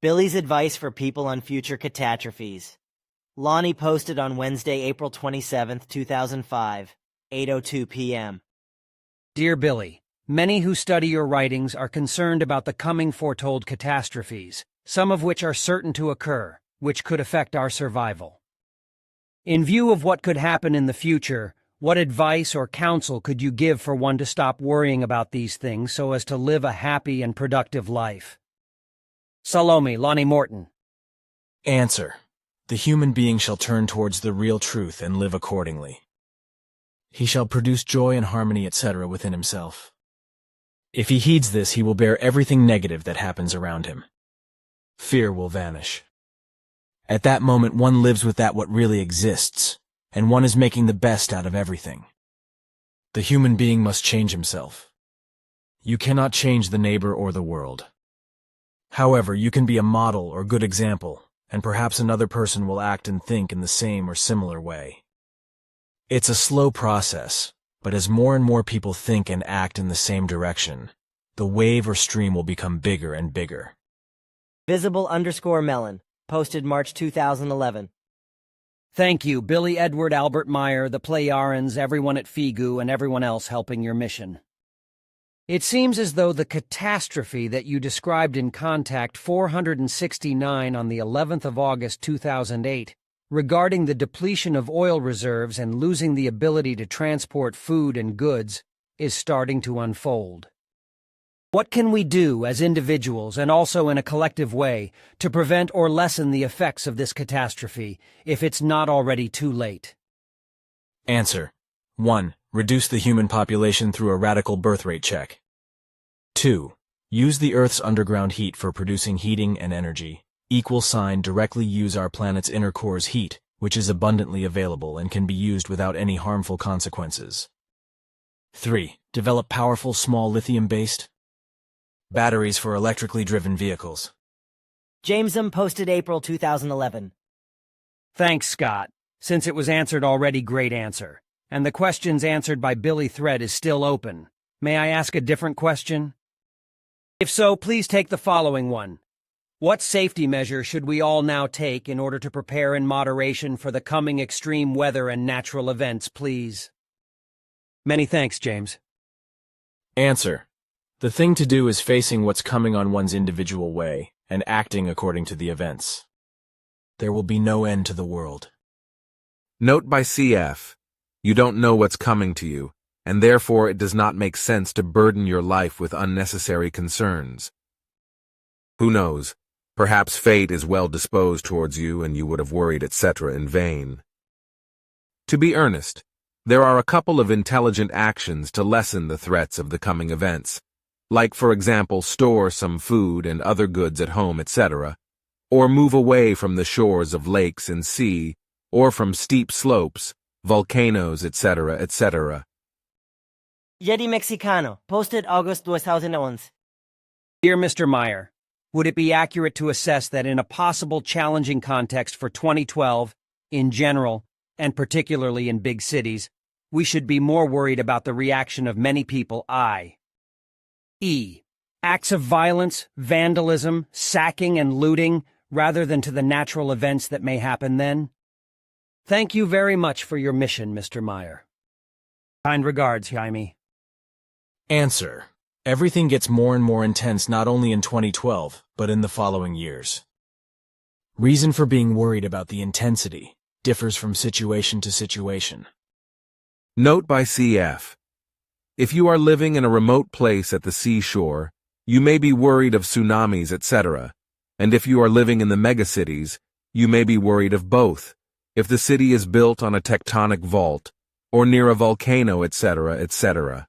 Billy's advice for people on future catastrophes. Lonnie posted on Wednesday, April 27, 2005, 8:02 p.m. Dear Billy, many who study your writings are concerned about the coming foretold catastrophes, some of which are certain to occur, which could affect our survival. In view of what could happen in the future, what advice or counsel could you give for one to stop worrying about these things so as to live a happy and productive life? Salome, Lonnie Morton. Answer. The human being shall turn towards the real truth and live accordingly. He shall produce joy and harmony, etc. within himself. If he heeds this, he will bear everything negative that happens around him. Fear will vanish. At that moment, one lives with that what really exists, and one is making the best out of everything. The human being must change himself. You cannot change the neighbor or the world. However, you can be a model or good example, and perhaps another person will act and think in the same or similar way. It's a slow process, but as more and more people think and act in the same direction, the wave or stream will become bigger and bigger. Visible_Melon, posted March 2011. Thank you, Billy Edward Albert Meyer, the Playarans, everyone at FIGU, and everyone else helping your mission. It seems as though the catastrophe that you described in Contact 469 on the 11th of August 2008, regarding the depletion of oil reserves and losing the ability to transport food and goods, is starting to unfold. What can we do as individuals and also in a collective way to prevent or lessen the effects of this catastrophe if it's not already too late? Answer. 1. Reduce the human population through a radical birth rate check. 2. Use the Earth's underground heat for producing heating and energy. Directly use our planet's inner core's heat, which is abundantly available and can be used without any harmful consequences. 3. Develop powerful small lithium-based batteries for electrically driven vehicles. Jamesum, posted April 2011. Thanks, Scott. Since it was answered already, great answer. And the questions answered by Billy Thread is still open. May I ask a different question? If so, please take the following one. What safety measure should we all now take in order to prepare in moderation for the coming extreme weather and natural events, please? Many thanks, James. Answer. The thing to do is facing what's coming on one's individual way and acting according to the events. There will be no end to the world. Note by CF. You don't know what's coming to you, and therefore it does not make sense to burden your life with unnecessary concerns. Who knows? Perhaps fate is well disposed towards you and you would have worried, etc. in vain. To be earnest, there are a couple of intelligent actions to lessen the threats of the coming events, like for example store some food and other goods at home, etc., or move away from the shores of lakes and sea, or from steep slopes, volcanoes, etc., etc. Yeti Mexicano, posted August 2011. Dear Mr. Meyer, would it be accurate to assess that in a possible challenging context for 2012, in general, and particularly in big cities, we should be more worried about the reaction of many people, i.e., acts of violence, vandalism, sacking, and looting, rather than to the natural events that may happen then? Thank you very much for your mission, Mr. Meyer. Kind regards, Jaime. Answer. Everything gets more and more intense not only in 2012, but in the following years. Reason for being worried about the intensity differs from situation to situation. Note by CF. If you are living in a remote place at the seashore, you may be worried of tsunamis, etc., and if you are living in the megacities, you may be worried of both, if the city is built on a tectonic vault, or near a volcano, etc., etc.